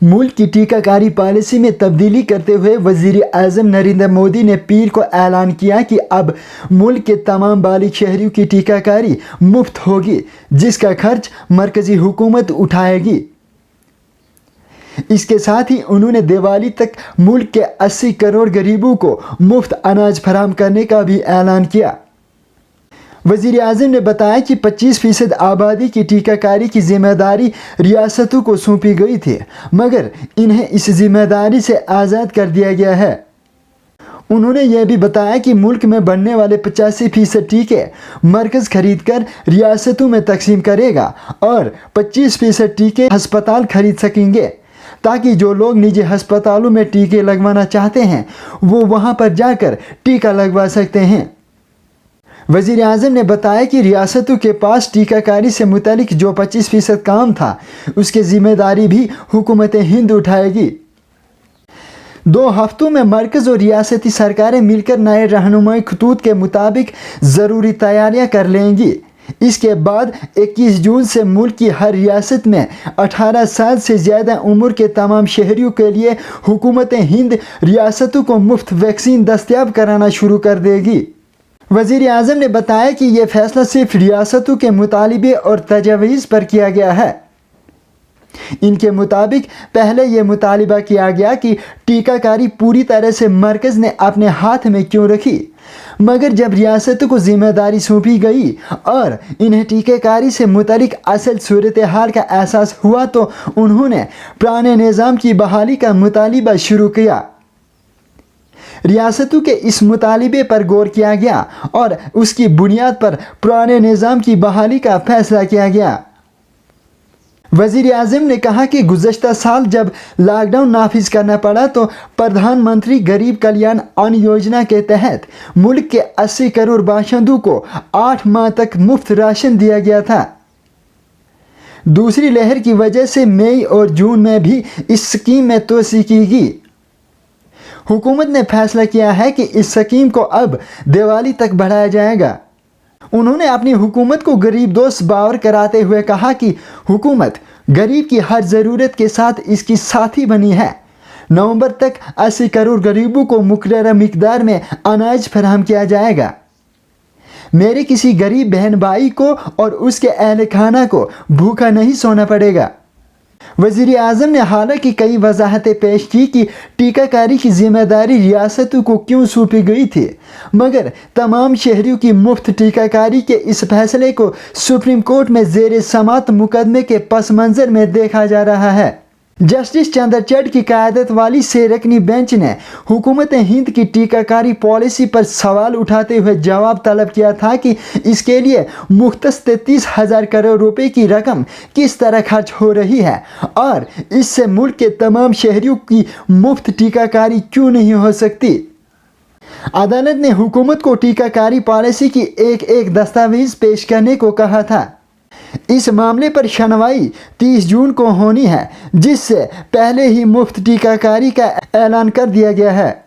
मुल्क की टीकाकारी पॉलिसी में तब्दीली करते हुए वज़ीर आज़म नरेंद्र मोदी ने पीर को ऐलान किया कि अब मुल्क के तमाम बालिग शहरियों की टीकाकारी मुफ्त होगी, जिसका खर्च मरकज़ी हुकूमत उठाएगी। इसके साथ ही उन्होंने दिवाली तक मुल्क के 80 करोड़ गरीबों को मुफ्त अनाज फराहम करने का भी ऐलान किया। वज़ीर आज़म ने बताया कि 25% आबादी की टीकाकारी की जिम्मेदारी रियासतों को सौंपी गई थी, मगर इन्हें इस जिम्मेदारी से आज़ाद कर दिया गया है। उन्होंने यह भी बताया कि मुल्क में बनने वाले 85% टीके मरकज़ खरीद कर रियासतों में तकसीम करेगा और 25% टीके हस्पताल खरीद सकेंगे, ताकि जो लोग निजी हस्पतालों में टीके लगवाना चाहते हैं वो वहाँ पर जाकर टीका लगवा सकते हैं। वज़ीर आज़म ने बताया कि रियासतों के पास टीकाकारी से मुतालिक जो 25% काम था, उसकी ज़िम्मेदारी भी हुकूमत हिंद उठाएगी। 2 हफ्तों में मरकज़ और रियासती सरकारें मिलकर नए रहनुमाई खतूत के मुताबिक ज़रूरी तैयारियां कर लेंगी। इसके बाद 21 जून से मुल्क की हर रियासत में 18 साल से ज़्यादा उम्र के तमाम शहरियों के लिए हुकूमत हिंद रियासतों को मुफ्त वैक्सीन दस्तयाब कराना शुरू कर देगी। वज़ीर आज़म ने बताया कि यह फैसला सिर्फ रियासतों के मुतालिबे और तजवीज़ पर किया गया है। इनके मुताबिक पहले यह मुतालिबा किया गया कि टीकाकारी पूरी तरह से मरकज़ ने अपने हाथ में क्यों रखी, मगर जब रियासतों को जिम्मेदारी सौंपी गई और इन्हें टीकाकारी से मुतालिक असल सूरत हाल का एहसास हुआ तो उन्होंने पुराने निज़ाम की बहाली का मुतालिबा शुरू किया। रियासतों के इस मुतालिबे पर गौर किया गया और उसकी बुनियाद पर पुराने निज़ाम की बहाली का फैसला किया गया। वज़ीर आज़म ने कहा कि गुज़श्ता साल जब लॉकडाउन नाफिज करना पड़ा तो प्रधानमंत्री गरीब कल्याण अन्न योजना के तहत मुल्क के 80 करोड़ बाशिंदों को 8 माह तक मुफ्त राशन दिया गया था। दूसरी लहर की वजह से मई और जून में भी इस स्कीम में तोसी की गई। हुकूमत ने फैसला किया है कि इस स्कीम को अब दिवाली तक बढ़ाया जाएगा। उन्होंने अपनी हुकूमत को गरीब दोस्त बावर कराते हुए कहा कि हुकूमत गरीब की हर ज़रूरत के साथ इसकी साथी बनी है। नवंबर तक 80 करोड़ गरीबों को मुकर्रर मिकदार में अनाज फराहम किया जाएगा। मेरे किसी गरीब बहन भाई को और उसके अहल खाना को भूखा नहीं सोना पड़ेगा। वज़ीर आज़म ने हालांकि कई वजाहतें पेश की कि टीकाकारी की जिम्मेदारी रियासतों को क्यों सौंपी गई थी, मगर तमाम शहरियों की मुफ्त टीकाकारी के इस फैसले को सुप्रीम कोर्ट में ज़ेर समाअत मुकदमे के पस मंज़र में देखा जा रहा है। जस्टिस चंद्रचूड़ की क़यादत वाली सेरकनी बेंच ने हुकूमत हिंद की टीकाकारी पॉलिसी पर सवाल उठाते हुए जवाब तलब किया था कि इसके लिए मुख्तस 33,000 करोड़ रुपए की रकम किस तरह खर्च हो रही है और इससे मुल्क के तमाम शहरियों की मुफ्त टीकाकारी क्यों नहीं हो सकती। अदालत ने हुकूमत को टीकाकारी पॉलिसी की एक दस्तावेज़ पेश करने को कहा था। इस मामले पर सुनवाई 30 जून को होनी है, जिससे पहले ही मुफ्त टीकाकारी का ऐलान कर दिया गया है।